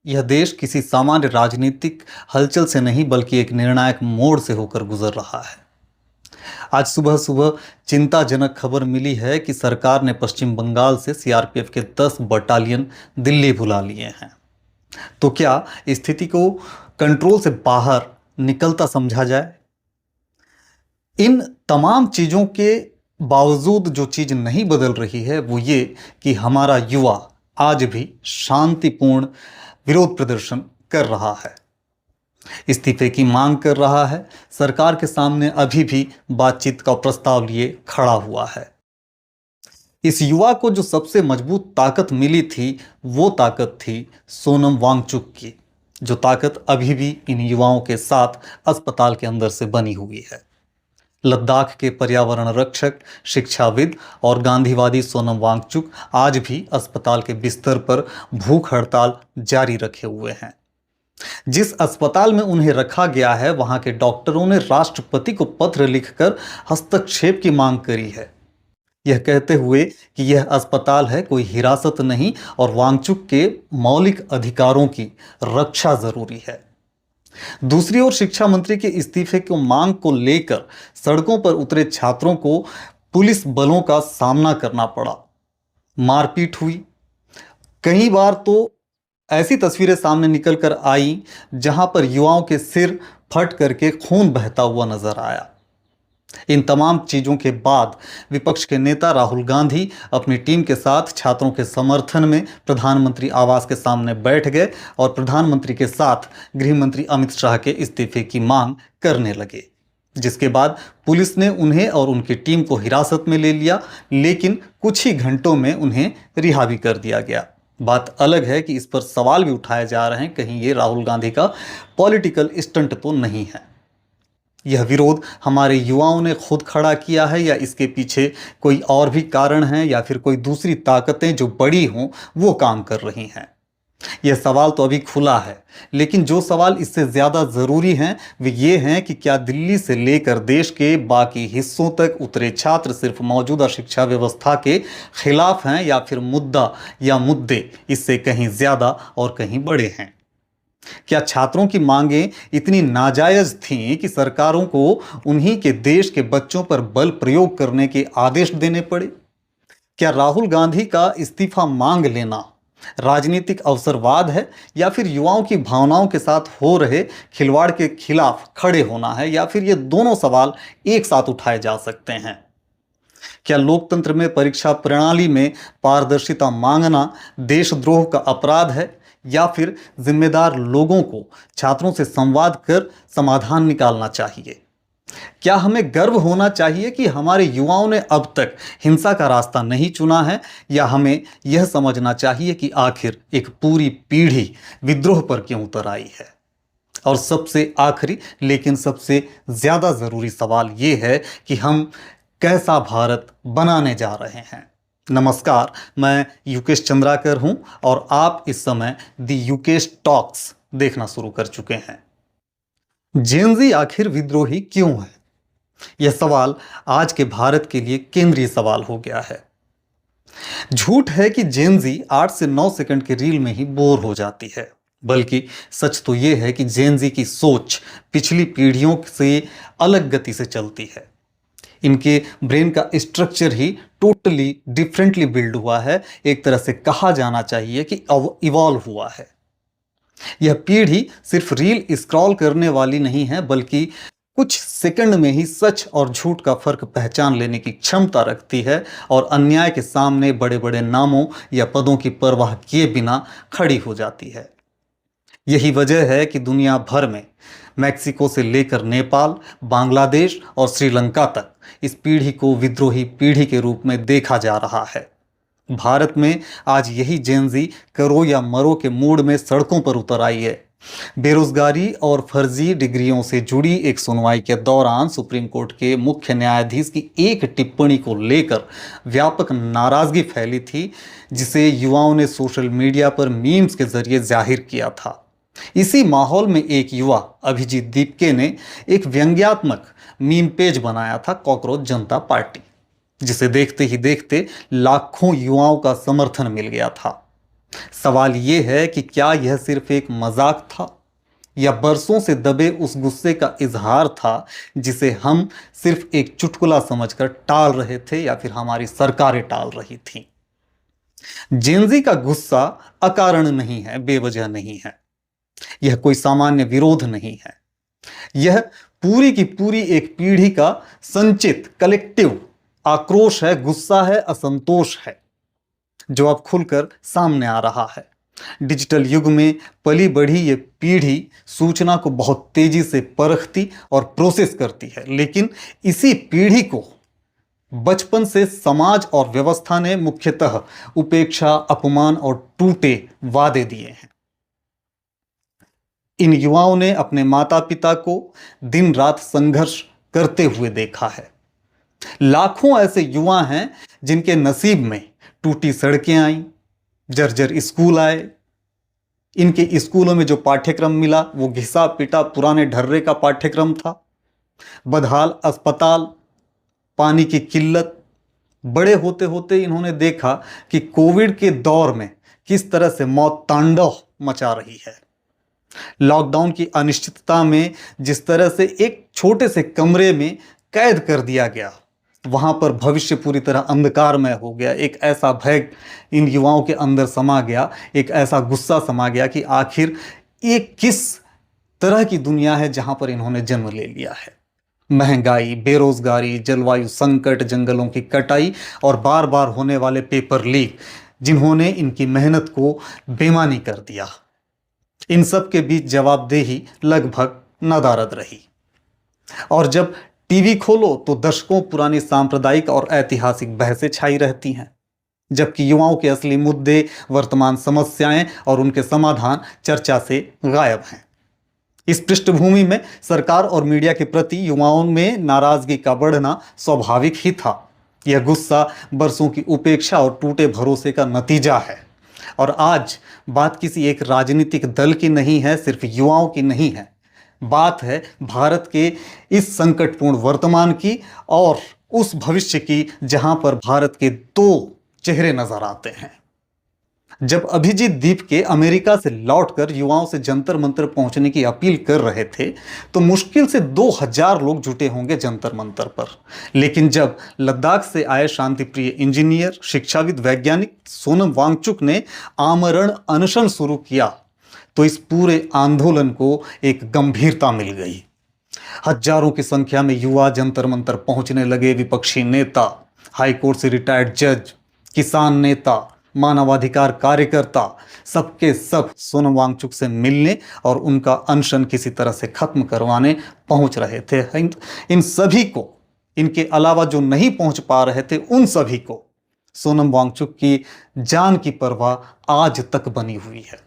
यह देश किसी सामान्य राजनीतिक हलचल से नहीं बल्कि एक निर्णायक मोड़ से होकर गुजर रहा है। आज सुबह सुबह चिंताजनक खबर मिली है कि सरकार ने पश्चिम बंगाल से सीआरपीएफ के 10 बटालियन दिल्ली बुला लिए हैं। तो क्या स्थिति को कंट्रोल से बाहर निकलता समझा जाए? इन तमाम चीजों के बावजूद जो चीज नहीं बदल रही है वो ये कि हमारा युवा आज भी शांतिपूर्ण विरोध प्रदर्शन कर रहा है, इस्तीफे की मांग कर रहा है, सरकार के सामने अभी भी बातचीत का प्रस्ताव लिए खड़ा हुआ है। इस युवा को जो सबसे मजबूत ताकत मिली थी वो ताकत थी सोनम वांगचुक की, जो ताकत अभी भी इन युवाओं के साथ अस्पताल के अंदर से बनी हुई है। लद्दाख के पर्यावरण रक्षक, शिक्षाविद और गांधीवादी सोनम वांगचुक आज भी अस्पताल के बिस्तर पर भूख हड़ताल जारी रखे हुए हैं। जिस अस्पताल में उन्हें रखा गया है वहां के डॉक्टरों ने राष्ट्रपति को पत्र लिखकर हस्तक्षेप की मांग करी है, यह कहते हुए कि यह अस्पताल है, कोई हिरासत नहीं और वांगचुक के मौलिक अधिकारों की रक्षा जरूरी है। दूसरी ओर शिक्षा मंत्री के इस्तीफे की मांग को लेकर सड़कों पर उतरे छात्रों को पुलिस बलों का सामना करना पड़ा, मारपीट हुई। कई बार तो ऐसी तस्वीरें सामने निकल कर आई जहां पर युवाओं के सिर फट करके खून बहता हुआ नजर आया। इन तमाम चीजों के बाद विपक्ष के नेता राहुल गांधी अपनी टीम के साथ छात्रों के समर्थन में प्रधानमंत्री आवास के सामने बैठ गए और प्रधानमंत्री के साथ गृह मंत्री अमित शाह के इस्तीफे की मांग करने लगे, जिसके बाद पुलिस ने उन्हें और उनकी टीम को हिरासत में ले लिया, लेकिन कुछ ही घंटों में उन्हें रिहा भी कर दिया गया। बात अलग है कि इस पर सवाल भी उठाए जा रहे हैं, कहीं ये राहुल गांधी का पॉलिटिकल स्टंट तो नहीं है। यह विरोध हमारे युवाओं ने खुद खड़ा किया है या इसके पीछे कोई और भी कारण है या फिर कोई दूसरी ताकतें जो बड़ी हों वो काम कर रही हैं? यह सवाल तो अभी खुला है, लेकिन जो सवाल इससे ज़्यादा ज़रूरी हैं वे ये हैं कि क्या दिल्ली से लेकर देश के बाकी हिस्सों तक उतरे छात्र सिर्फ मौजूदा शिक्षा व्यवस्था के खिलाफ हैं या फिर मुद्दा या मुद्दे इससे कहीं ज़्यादा और कहीं बड़े हैं? क्या छात्रों की मांगें इतनी नाजायज थीं कि सरकारों को उन्हीं के देश के बच्चों पर बल प्रयोग करने के आदेश देने पड़े? क्या राहुल गांधी का इस्तीफा मांग लेना राजनीतिक अवसरवाद है या फिर युवाओं की भावनाओं के साथ हो रहे खिलवाड़ के खिलाफ खड़े होना है, या फिर ये दोनों सवाल एक साथ उठाए जा सकते हैं? क्या लोकतंत्र में परीक्षा प्रणाली में पारदर्शिता मांगना देशद्रोह का अपराध है या फिर जिम्मेदार लोगों को छात्रों से संवाद कर समाधान निकालना चाहिए? क्या हमें गर्व होना चाहिए कि हमारे युवाओं ने अब तक हिंसा का रास्ता नहीं चुना है, या हमें यह समझना चाहिए कि आखिर एक पूरी पीढ़ी विद्रोह पर क्यों उतर आई है? और सबसे आखिरी लेकिन सबसे ज्यादा जरूरी सवाल यह है कि हम कैसा भारत बनाने जा रहे हैं? नमस्कार, मैं युकेश चंद्राकर हूं और आप इस समय दी युकेश टॉक्स देखना शुरू कर चुके हैं। जेन-ज़ी आखिर विद्रोही क्यों है? यह सवाल आज के भारत के लिए केंद्रीय सवाल हो गया है। झूठ है कि जेन-ज़ी 8 से 9 सेकंड के रील में ही बोर हो जाती है, बल्कि सच तो यह है कि जेन-ज़ी की सोच पिछली पीढ़ियों से अलग गति से चलती है। इनके ब्रेन का स्ट्रक्चर ही टोटली डिफरेंटली बिल्ड हुआ है, एक तरह से कहा जाना चाहिए कि इवॉल्व हुआ है। यह पीढ़ी सिर्फ रील स्क्रॉल करने वाली नहीं है, बल्कि कुछ सेकंड में ही सच और झूठ का फर्क पहचान लेने की क्षमता रखती है और अन्याय के सामने बड़े बड़े नामों या पदों की परवाह किए बिना खड़ी हो जाती है। यही वजह है कि दुनिया भर में मैक्सिको से लेकर नेपाल, बांग्लादेश और श्रीलंका तक इस पीढ़ी को विद्रोही पीढ़ी के रूप में देखा जा रहा है। भारत में आज यही जेन-ज़ी करो या मरो के मूड में सड़कों पर उतर आई है। बेरोजगारी और फर्जी डिग्रियों से जुड़ी एक सुनवाई के दौरान सुप्रीम कोर्ट के मुख्य न्यायाधीश की एक टिप्पणी को लेकर व्यापक नाराजगी फैली थी, जिसे युवाओं ने सोशल मीडिया पर मीम्स के जरिए जाहिर किया था। इसी माहौल में एक युवा अभिजीत दीपके ने एक व्यंग्यात्मक मीम पेज बनाया था, कॉकरोच जनता पार्टी, जिसे देखते ही देखते लाखों युवाओं का समर्थन मिल गया था। सवाल ये है कि क्या यह सिर्फ एक मजाक था या बरसों से दबे उस गुस्से का इजहार था जिसे हम सिर्फ एक चुटकुला समझकर टाल रहे थे या फिर हमारी सरकारें टाल रही थीं। जेनजी का गुस्सा अकारण नहीं है, बेवजह नहीं है। यह कोई सामान्य विरोध नहीं है। यह पूरी की पूरी एक पीढ़ी का संचित कलेक्टिव आक्रोश है, गुस्सा है, असंतोष है, जो अब खुलकर सामने आ रहा है। डिजिटल युग में पली बढ़ी ये पीढ़ी सूचना को बहुत तेजी से परखती और प्रोसेस करती है, लेकिन इसी पीढ़ी को बचपन से समाज और व्यवस्था ने मुख्यतः उपेक्षा, अपमान और टूटे वादे दिए हैं। इन युवाओं ने अपने माता पिता को दिन रात संघर्ष करते हुए देखा है। लाखों ऐसे युवा हैं जिनके नसीब में टूटी सड़कें आईं, जर्जर स्कूल आए। इनके स्कूलों में जो पाठ्यक्रम मिला वो घिसा पिटा पुराने ढर्रे का पाठ्यक्रम था। बदहाल अस्पताल, पानी की किल्लत। बड़े होते होते इन्होंने देखा कि कोविड के दौर में किस तरह से मौत तांडव मचा रही है। लॉकडाउन की अनिश्चितता में जिस तरह से एक छोटे से कमरे में कैद कर दिया गया, वहां पर भविष्य पूरी तरह अंधकारमय हो गया। एक ऐसा भय इन युवाओं के अंदर समा गया, एक ऐसा गुस्सा समा गया कि आखिर ये किस तरह की दुनिया है जहां पर इन्होंने जन्म ले लिया है। महंगाई, बेरोजगारी, जलवायु संकट, जंगलों की कटाई और बार बार होने वाले पेपर लीक, जिन्होंने इनकी मेहनत को बेमानी कर दिया। इन सब के बीच जवाबदेही लगभग नदारद रही। और जब टीवी खोलो तो दशकों पुरानी सांप्रदायिक और ऐतिहासिक बहसें छाई रहती हैं, जबकि युवाओं के असली मुद्दे, वर्तमान समस्याएं और उनके समाधान चर्चा से गायब हैं। इस पृष्ठभूमि में सरकार और मीडिया के प्रति युवाओं में नाराजगी का बढ़ना स्वाभाविक ही था। यह गुस्सा बरसों की उपेक्षा और टूटे भरोसे का नतीजा है। और आज बात किसी एक राजनीतिक दल की नहीं है, सिर्फ युवाओं की नहीं है। बात है भारत के इस संकटपूर्ण वर्तमान की और उस भविष्य की जहां पर भारत के दो चेहरे नजर आते हैं। जब अभिजीत दीप के अमेरिका से लौटकर युवाओं से जंतर मंतर पहुंचने की अपील कर रहे थे तो मुश्किल से 2000 लोग जुटे होंगे जंतर मंतर पर। लेकिन जब लद्दाख से आए शांतिप्रिय इंजीनियर, शिक्षाविद, वैज्ञानिक सोनम वांगचुक ने आमरण अनशन शुरू किया तो इस पूरे आंदोलन को एक गंभीरता मिल गई। हजारों की संख्या में युवा जंतर मंतर पहुंचने लगे। विपक्षी नेता, हाईकोर्ट से रिटायर्ड जज, किसान नेता, मानवाधिकार कार्यकर्ता, सबके सब सोनम वांगचुक से मिलने और उनका अनशन किसी तरह से खत्म करवाने पहुंच रहे थे। इन सभी को, इनके अलावा जो नहीं पहुंच पा रहे थे उन सभी को सोनम वांगचुक की जान की परवाह आज तक बनी हुई है।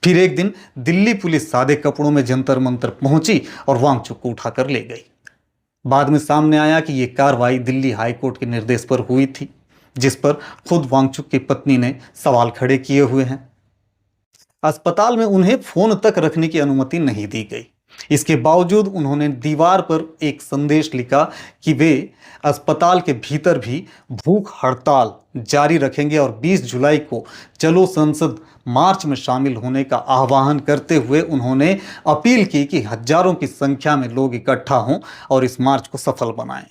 फिर एक दिन दिल्ली पुलिस सादे कपड़ों में जंतर मंतर पहुंची और वांगचुक को उठाकर ले गई। बाद में सामने आया कि यह कार्रवाई दिल्ली हाईकोर्ट के निर्देश पर हुई थी, जिस पर खुद वांगचुक की पत्नी ने सवाल खड़े किए हुए हैं। अस्पताल में उन्हें फोन तक रखने की अनुमति नहीं दी गई। इसके बावजूद उन्होंने दीवार पर एक संदेश लिखा कि वे अस्पताल के भीतर भी भूख हड़ताल जारी रखेंगे और 20 जुलाई को चलो संसद मार्च में शामिल होने का आह्वान करते हुए उन्होंने अपील की कि हजारों की संख्या में लोग इकट्ठा हों और इस मार्च को सफल बनाएं।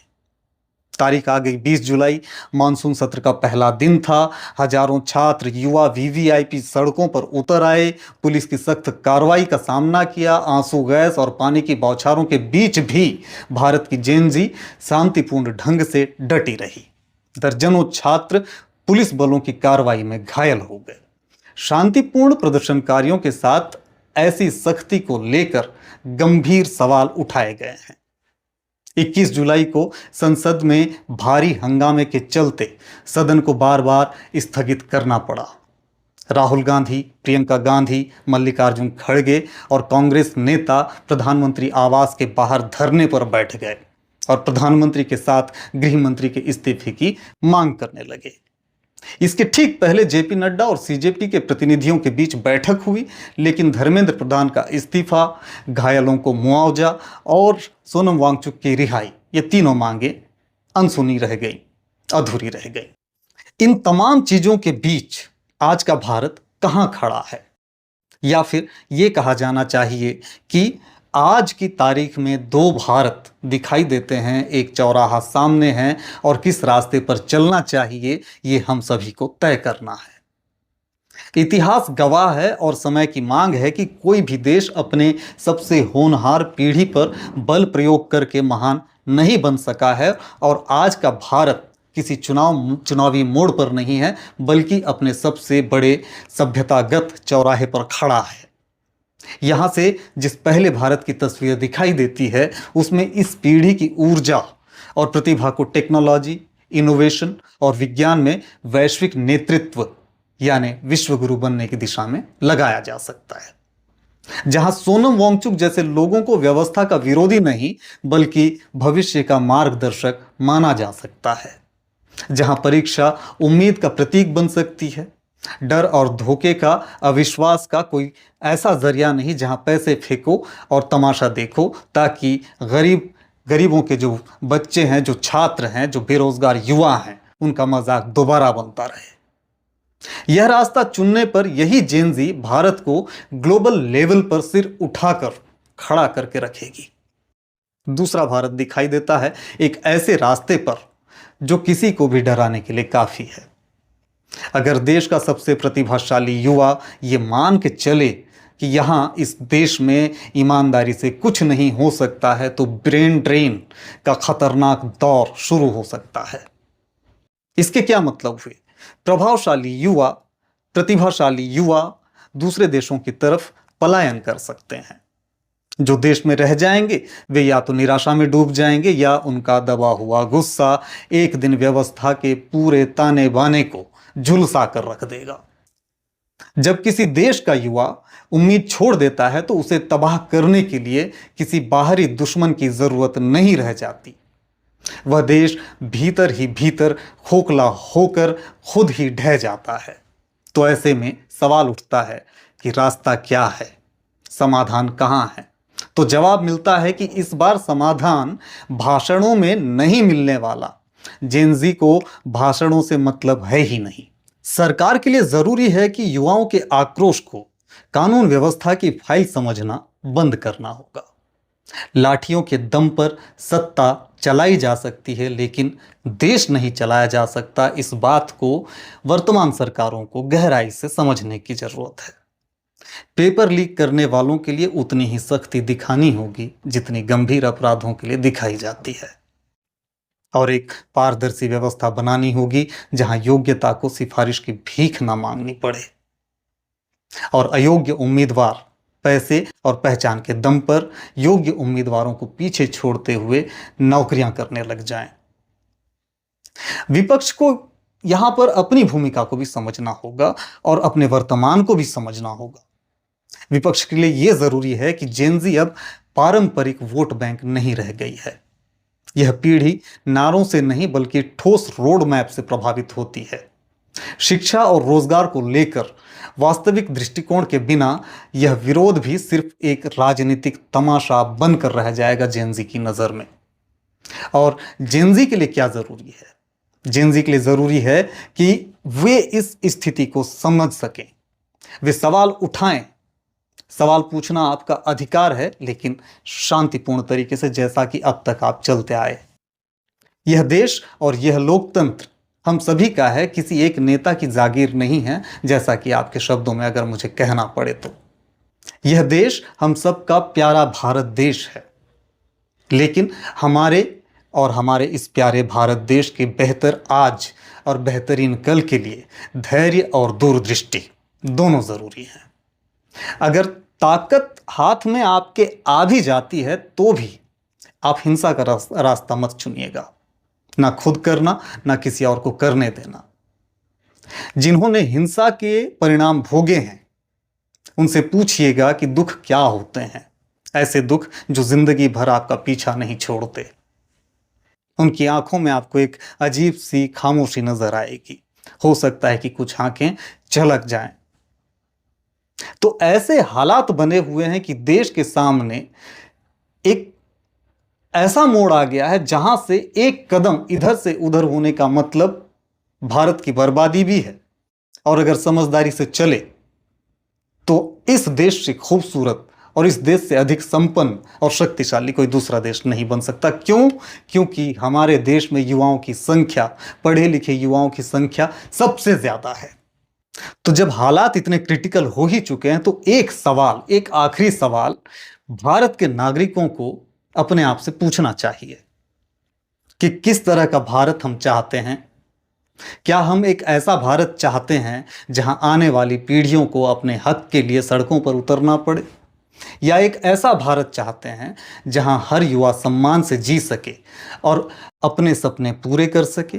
तारीख आ गई 20 जुलाई, मानसून सत्र का पहला दिन था। हजारों छात्र, युवा, वीवीआईपी सड़कों पर उतर आए, पुलिस की सख्त कार्रवाई का सामना किया। आंसू गैस और पानी की बौछारों के बीच भी भारत की जेनजी शांतिपूर्ण ढंग से डटी रही। दर्जनों छात्र पुलिस बलों की कार्रवाई में घायल हो गए। शांतिपूर्ण प्रदर्शनकारियों के साथ ऐसी सख्ती को लेकर गंभीर सवाल उठाए गए हैं। 21 जुलाई को संसद में भारी हंगामे के चलते सदन को बार बार स्थगित करना पड़ा। राहुल गांधी, प्रियंका गांधी, मल्लिकार्जुन खड़गे और कांग्रेस नेता प्रधानमंत्री आवास के बाहर धरने पर बैठ गए और प्रधानमंत्री के साथ गृह मंत्री के इस्तीफे की मांग करने लगे। इसके ठीक पहले जेपी नड्डा और सीजेपी के प्रतिनिधियों के बीच बैठक हुई, लेकिन धर्मेंद्र प्रधान का इस्तीफा, घायलों को मुआवजा और सोनम वांगचुक की रिहाई, ये तीनों मांगे अनसुनी रह गई, अधूरी रह गई। इन तमाम चीजों के बीच आज का भारत कहाँ खड़ा है, या फिर ये कहा जाना चाहिए कि आज की तारीख में दो भारत दिखाई देते हैं, एक चौराहा सामने है और किस रास्ते पर चलना चाहिए ये हम सभी को तय करना है। इतिहास गवाह है और समय की मांग है कि कोई भी देश अपने सबसे होनहार पीढ़ी पर बल प्रयोग करके महान नहीं बन सका है, और आज का भारत किसी चुनावी मोड़ पर नहीं है, बल्कि अपने सबसे बड़े सभ्यतागत चौराहे पर खड़ा है। यहाँ से जिस पहले भारत की तस्वीर दिखाई देती है, उसमें इस पीढ़ी की ऊर्जा और प्रतिभा को टेक्नोलॉजी, इनोवेशन और विज्ञान में वैश्विक नेतृत्व यानी विश्वगुरु बनने की दिशा में लगाया जा सकता है। जहां सोनम वांगचुक जैसे लोगों को व्यवस्था का विरोधी नहीं बल्कि भविष्य का मार्गदर्शक माना जा सकता है। जहां परीक्षा उम्मीद का प्रतीक बन सकती है, डर और धोखे का, अविश्वास का कोई ऐसा जरिया नहीं जहां पैसे फेंको और तमाशा देखो ताकि गरीबों के जो बच्चे हैं, जो छात्र हैं, जो बेरोजगार युवा हैं, उनका मजाक दोबारा बनता रहे। यह रास्ता चुनने पर यही जेन ज़ी भारत को ग्लोबल लेवल पर सिर उठाकर खड़ा करके रखेगी। दूसरा भारत दिखाई देता है एक ऐसे रास्ते पर जो किसी को भी डराने के लिए काफी है। अगर देश का सबसे प्रतिभाशाली युवा ये मान के चले कि यहाँ इस देश में ईमानदारी से कुछ नहीं हो सकता है, तो ब्रेन ड्रेन का खतरनाक दौर शुरू हो सकता है। इसके क्या मतलब हुए? प्रतिभाशाली युवा दूसरे देशों की तरफ पलायन कर सकते हैं। जो देश में रह जाएंगे वे या तो निराशा में डूब जाएंगे या उनका दबा हुआ गुस्सा एक दिन व्यवस्था के पूरे ताने बाने को झुलसा कर रख देगा। जब किसी देश का युवा उम्मीद छोड़ देता है तो उसे तबाह करने के लिए किसी बाहरी दुश्मन की जरूरत नहीं रह जाती। वह देश भीतर ही भीतर खोखला होकर खुद ही ढह जाता है। तो ऐसे में सवाल उठता है कि रास्ता क्या है, समाधान कहाँ है? तो जवाब मिलता है कि इस बार समाधान भाषणों में नहीं मिलने वाला। जेन ज़ी को भाषणों से मतलब है ही नहीं। सरकार के लिए जरूरी है कि युवाओं के आक्रोश को कानून व्यवस्था की फाइल समझना बंद करना होगा। लाठियों के दम पर सत्ता चलाई जा सकती है, लेकिन देश नहीं चलाया जा सकता। इस बात को वर्तमान सरकारों को गहराई से समझने की जरूरत है। पेपर लीक करने वालों के लिए उतनी ही सख्ती दिखानी होगी जितनी गंभीर अपराधों के लिए दिखाई जाती है, और एक पारदर्शी व्यवस्था बनानी होगी जहां योग्यता को सिफारिश की भीख ना मांगनी पड़े और अयोग्य उम्मीदवार पैसे और पहचान के दम पर योग्य उम्मीदवारों को पीछे छोड़ते हुए नौकरियां करने लग जाएं। विपक्ष को यहां पर अपनी भूमिका को भी समझना होगा और अपने वर्तमान को भी समझना होगा। विपक्ष के लिए यह जरूरी है कि जेन ज़ी अब पारंपरिक वोट बैंक नहीं रह गई है। यह पीढ़ी नारों से नहीं बल्कि ठोस रोड मैप से प्रभावित होती है। शिक्षा और रोजगार को लेकर वास्तविक दृष्टिकोण के बिना यह विरोध भी सिर्फ एक राजनीतिक तमाशा बनकर रह जाएगा जेन ज़ी की नजर में। और जेन ज़ी के लिए क्या जरूरी है? जेन ज़ी के लिए जरूरी है कि वे इस स्थिति को समझ सकें, वे सवाल उठाएं। सवाल पूछना आपका अधिकार है, लेकिन शांतिपूर्ण तरीके से, जैसा कि अब तक आप चलते आए। यह देश और यह लोकतंत्र हम सभी का है, किसी एक नेता की जागीर नहीं है, जैसा कि आपके शब्दों में अगर मुझे कहना पड़े तो। यह देश हम सबका प्यारा भारत देश है, लेकिन हमारे इस प्यारे भारत देश के बेहतर आज और बेहतरीन कल के लिए धैर्य और दूरदृष्टि दोनों जरूरी हैं। अगर ताकत हाथ में आपके आ भी जाती है तो भी आप हिंसा का रास्ता मत चुनिएगा, ना खुद करना ना किसी और को करने देना। जिन्होंने हिंसा के परिणाम भोगे हैं उनसे पूछिएगा कि दुख क्या होते हैं, ऐसे दुख जो जिंदगी भर आपका पीछा नहीं छोड़ते। उनकी आंखों में आपको एक अजीब सी खामोशी नजर आएगी, हो सकता है कि कुछ आंखें झलक जाएं। तो ऐसे हालात बने हुए हैं कि देश के सामने एक ऐसा मोड़ आ गया है जहां से एक कदम इधर से उधर होने का मतलब भारत की बर्बादी भी है। और अगर समझदारी से चले तो इस देश से खूबसूरत और इस देश से अधिक संपन्न और शक्तिशाली कोई दूसरा देश नहीं बन सकता। क्यों? क्योंकि हमारे देश में युवाओं की संख्या, पढ़े लिखे युवाओं की संख्या सबसे ज्यादा है। तो जब हालात इतने क्रिटिकल हो ही चुके हैं तो एक सवाल, एक आखिरी सवाल भारत के नागरिकों को अपने आप से पूछना चाहिए कि किस तरह का भारत हम चाहते हैं। क्या हम एक ऐसा भारत चाहते हैं जहां आने वाली पीढ़ियों को अपने हक के लिए सड़कों पर उतरना पड़े, या एक ऐसा भारत चाहते हैं जहां हर युवा सम्मान से जी सके और अपने सपने पूरे कर सके?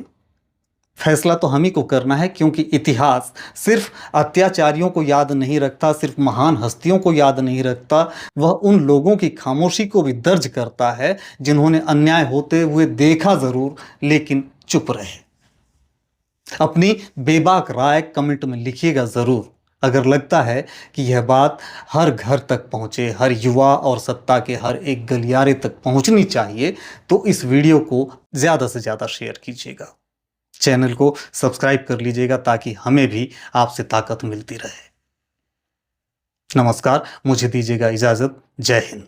फैसला तो हम ही को करना है, क्योंकि इतिहास सिर्फ अत्याचारियों को याद नहीं रखता, सिर्फ महान हस्तियों को याद नहीं रखता, वह उन लोगों की खामोशी को भी दर्ज करता है जिन्होंने अन्याय होते हुए देखा जरूर लेकिन चुप रहे। अपनी बेबाक राय कमेंट में लिखिएगा ज़रूर। अगर लगता है कि यह बात हर घर तक पहुँचे, हर युवा और सत्ता के हर एक गलियारे तक पहुँचनी चाहिए, तो इस वीडियो को ज़्यादा से ज़्यादा शेयर कीजिएगा। चैनल को सब्सक्राइब कर लीजिएगा ताकि हमें भी आपसे ताकत मिलती रहे। नमस्कार, मुझे दीजिएगा इजाज़त। जय हिंद।